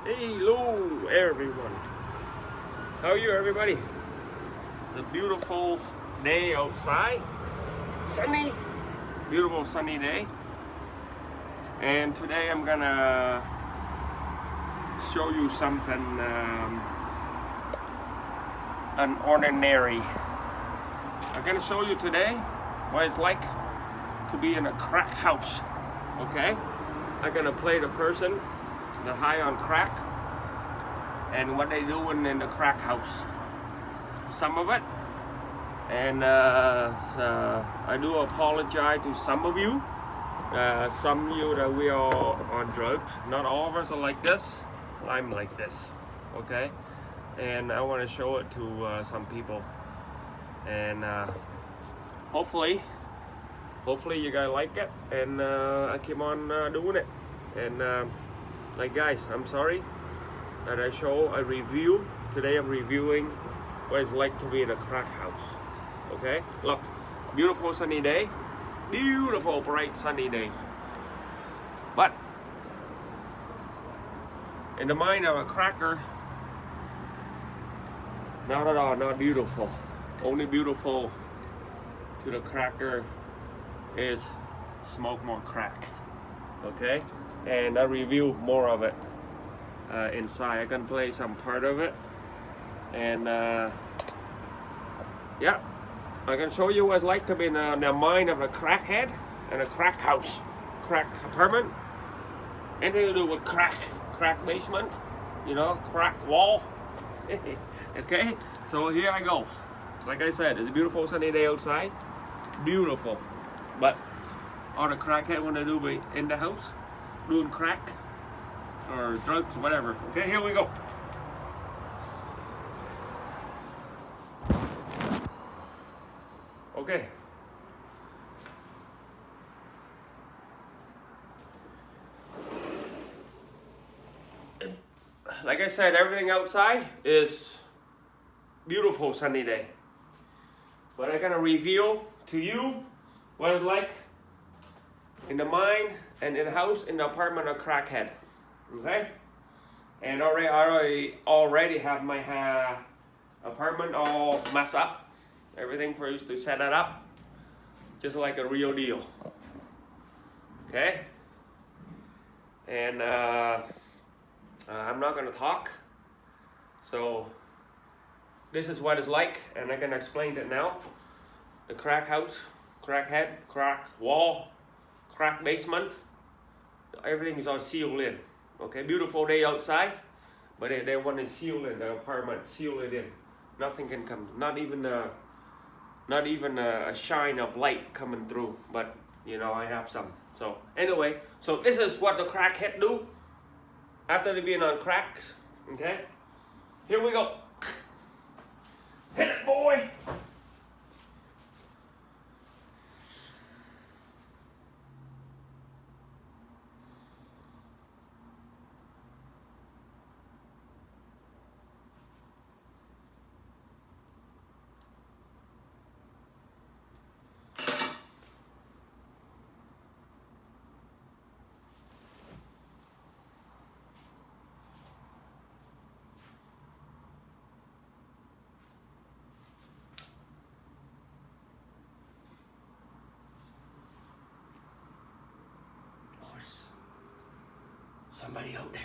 Hello, everyone. How are you, everybody? It's a beautiful day outside. Sunny, beautiful sunny day. And today I'm gonna show you something unordinary. I'm gonna show you today what it's like to be in a crack house. Okay? I'm gonna play the person that high on crack and what they doing in the crack house. Some of it. And I do apologize to some of you. Some of you that we are on drugs. Not all of us are like this. I'm like this. Okay? And I want to show it to some people. And hopefully you guys like it. And I keep on doing it. And like guys, I'm sorry that I review. Today I'm reviewing what it's like to be in a crack house. Okay? Look, beautiful sunny day. Beautiful bright sunny day. But in the mind of a cracker, not at all, not beautiful. Only beautiful to the cracker is smoke more crack. Okay? And I review more of it inside. I can play some part of it. And yeah, I can show you what it's like to be in the mind of a crackhead and a crack house, crack apartment. Anything to do with crack basement, you know, crack wall. Okay, so here I go. Like I said, it's a beautiful sunny day outside. Beautiful. But all the crackhead want to do be in the house, doing crack or drugs, whatever. Okay, here we go. Okay. Like I said, everything outside is beautiful sunny day. But I'm gonna reveal to you what it's like in the mind and in the house, in the apartment of crackhead. Okay? And I already have my apartment all messed up. Everything for us to set it up. Just like a real deal. Okay? And I'm not gonna talk. So this is what it's like, and I can explain it now. The crack house, crackhead, crack wall, crack basement. Everything is all sealed in. Okay, beautiful day outside, but they want to seal in the apartment, seal it in. Nothing can come, not even a shine of light coming through. But you know, I have some. So anyway, so this is what the crackhead do after they being on cracks. Okay, here we go. Hit it, boy. Somebody out there.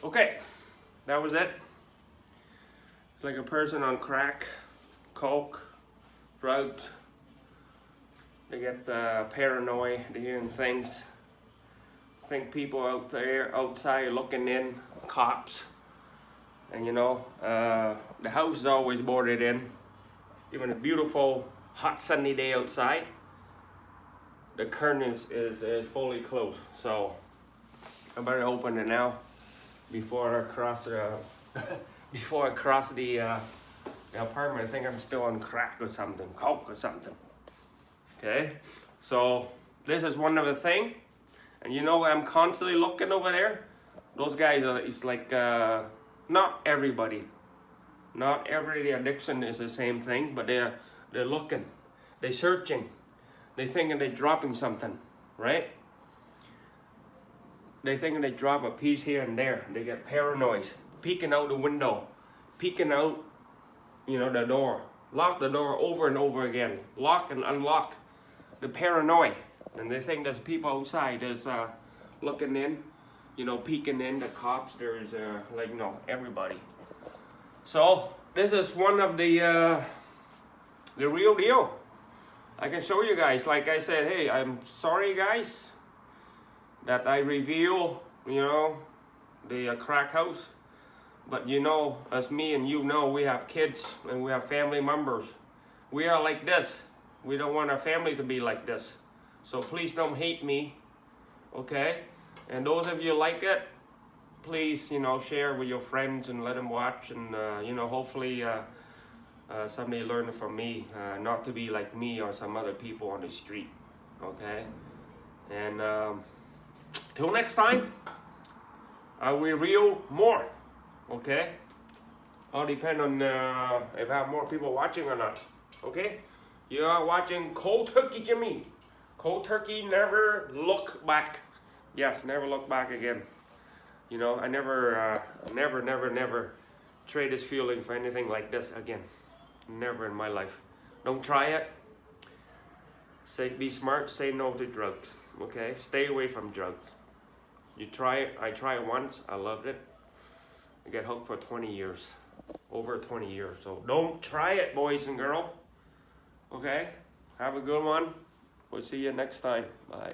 Okay, that was it. It's like a person on crack, coke, drugs. They get paranoid, they hearing things. Think people out there, outside looking in, cops. And you know, the house is always boarded in. Even a beautiful, hot, sunny day outside, the curtain is fully closed. So I better open it now before I cross the before I cross the apartment. I think I'm still on crack or something, coke or something. Okay, so this is one of the thing, and you know I'm constantly looking over there. Those guys are. It's like not everybody. Not every addiction is the same thing, but they're looking, they're searching, they thinking they're dropping something, right? They thinking they drop a piece here and there. They get paranoid, peeking out the window, peeking out, you know, the door, lock the door over and over again, lock and unlock. The paranoid, and they think there's people outside. There's looking in, you know, peeking in. The cops. There's like you know everybody. So this is one of the real deal. I can show you guys. Like I said, hey, I'm sorry guys that I reveal, you know, the crack house. But you know, as me and you know, we have kids and we have family members. We are like this. We don't want our family to be like this. So please don't hate me, okay? And those of you like it, please, you know, share with your friends and let them watch. And, you know, hopefully somebody learn from me, not to be like me or some other people on the street, okay? And till next time, I will reveal more, okay? All depend on if I have more people watching or not, okay? You are watching Cold Turkey Jimmy. Cold Turkey, never look back. Yes, never look back again. You know, I never, never trade this feeling for anything like this again. Never in my life. Don't try it. Be smart, say no to drugs, okay? Stay away from drugs. You try it, I tried it once, I loved it. I get hooked for 20 years, over 20 years. So don't try it, boys and girls. Okay, have a good one. We'll see you next time. Bye.